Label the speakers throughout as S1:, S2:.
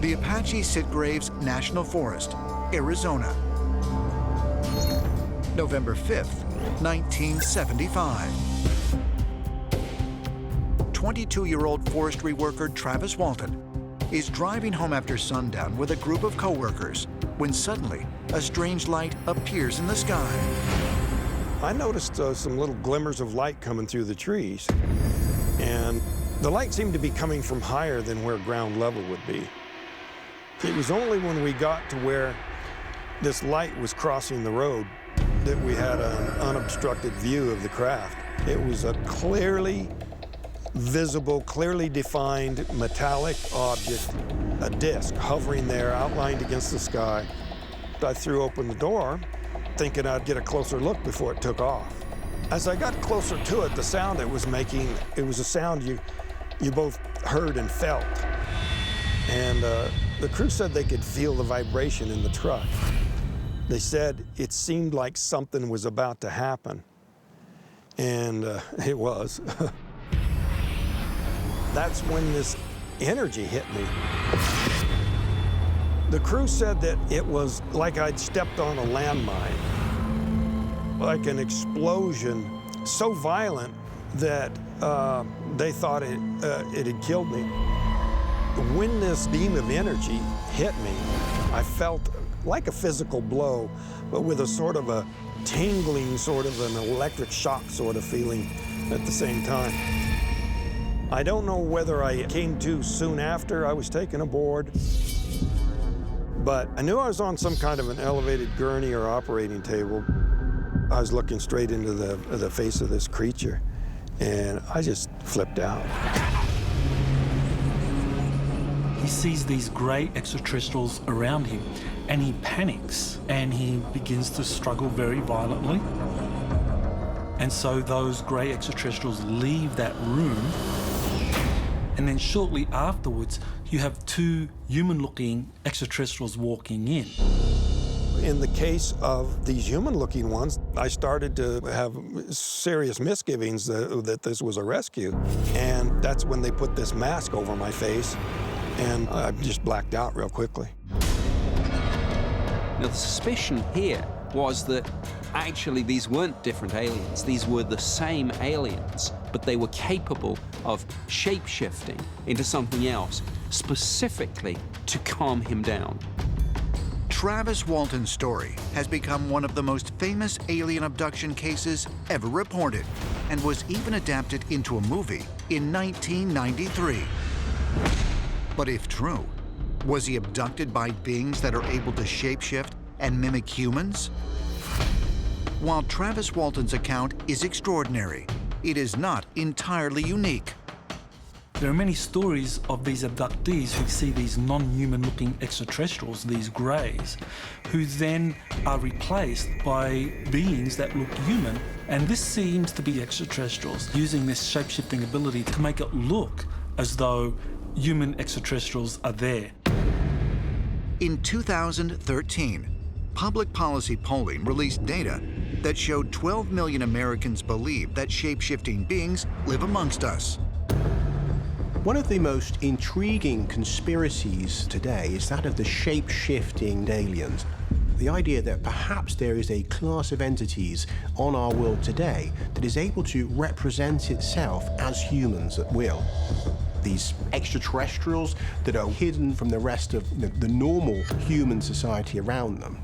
S1: the Apache Sitgreaves National Forest, Arizona. November 5th, 1975. 22-year-old forestry worker Travis Walton is driving home after sundown with a group of coworkers when suddenly a strange light appears in the sky.
S2: I noticed some little glimmers of light coming through the trees, and the light seemed to be coming from higher than where ground level would be. It was only when we got to where this light was crossing the road that we had an unobstructed view of the craft. It was a clearly visible, clearly defined metallic object, a disc hovering there, outlined against the sky. I threw open the door, thinking I'd get a closer look before it took off. As I got closer to it, the sound it was making, it was a sound you both heard and felt. And the crew said they could feel the vibration in the truck. They said it seemed like something was about to happen. And it was. That's when this energy hit me. The crew said that it was like I'd stepped on a landmine, like an explosion so violent that they thought it had killed me. When this beam of energy hit me, I felt like a physical blow, but with a sort of a tingling, sort of an electric shock sort of feeling at the same time. I don't know whether I came to soon after I was taken aboard, but I knew I was on some kind of an elevated gurney or operating table. I was looking straight into the face of this creature, and I just flipped out.
S3: He sees these grey extraterrestrials around him, and he panics, and he begins to struggle very violently. And so those grey extraterrestrials leave that room, and then shortly afterwards, you have two human-looking extraterrestrials walking in.
S2: In the case of these human-looking ones, I started to have serious misgivings that this was a rescue. And that's when they put this mask over my face, and I just blacked out real quickly.
S4: Now, the suspicion here was that actually these weren't different aliens. These were the same aliens, but they were capable of shape-shifting into something else, specifically to calm him down.
S1: Travis Walton's story has become one of the most famous alien abduction cases ever reported, and was even adapted into a movie in 1993. But if true, was he abducted by beings that are able to shapeshift and mimic humans? While Travis Walton's account is extraordinary, it is not entirely unique.
S3: There are many stories of these abductees who see these non-human looking extraterrestrials, these greys, who then are replaced by beings that look human. And this seems to be extraterrestrials using this shape-shifting ability to make it look as though human extraterrestrials are there.
S1: In 2013, public policy polling released data that showed 12 million Americans believe that shape-shifting beings live amongst us.
S5: One of the most intriguing conspiracies today is that of the shape-shifting aliens. The idea that perhaps there is a class of entities on our world today that is able to represent itself as humans at will. These extraterrestrials that are hidden from the rest of the normal human society around them.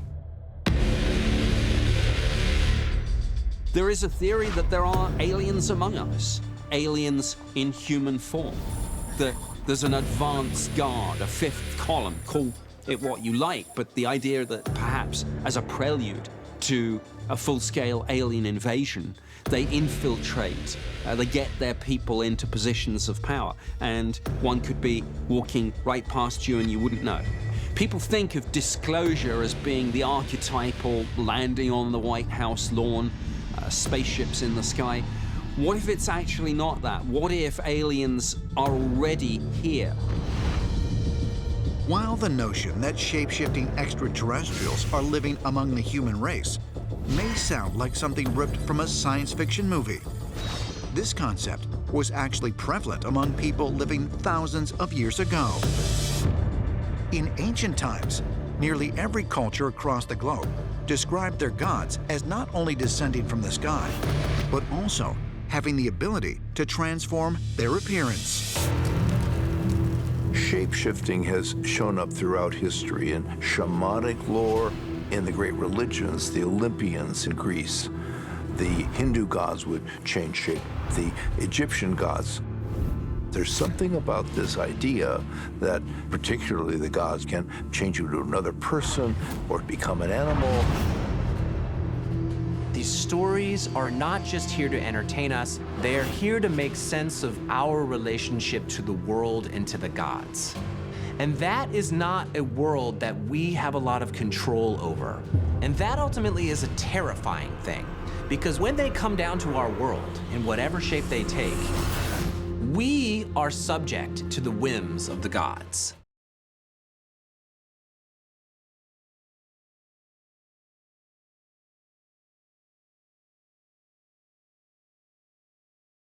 S4: There is a theory that there are aliens among us, aliens in human form. That there's an advanced guard, a fifth column, call it what you like, but the idea that perhaps as a prelude to a full-scale alien invasion, they infiltrate, they get their people into positions of power, and one could be walking right past you and you wouldn't know. People think of disclosure as being the archetypal landing on the White House lawn, spaceships in the sky. What if it's actually not that? What if aliens are already here?
S1: While the notion that shape-shifting extraterrestrials are living among the human race may sound like something ripped from a science fiction movie, this concept was actually prevalent among people living thousands of years ago. In ancient times, nearly every culture across the globe described their gods as not only descending from the sky, but also having the ability to transform their appearance.
S6: Shape-shifting has shown up throughout history in shamanic lore, in the great religions, the Olympians in Greece. The Hindu gods would change shape, the Egyptian gods. There's something about this idea that particularly the gods can change you to another person or become an animal.
S7: These stories are not just here to entertain us, they are here to make sense of our relationship to the world and to the gods. And that is not a world that we have a lot of control over. And that ultimately is a terrifying thing, because when they come down to our world, in whatever shape they take, we are subject to the whims of the gods.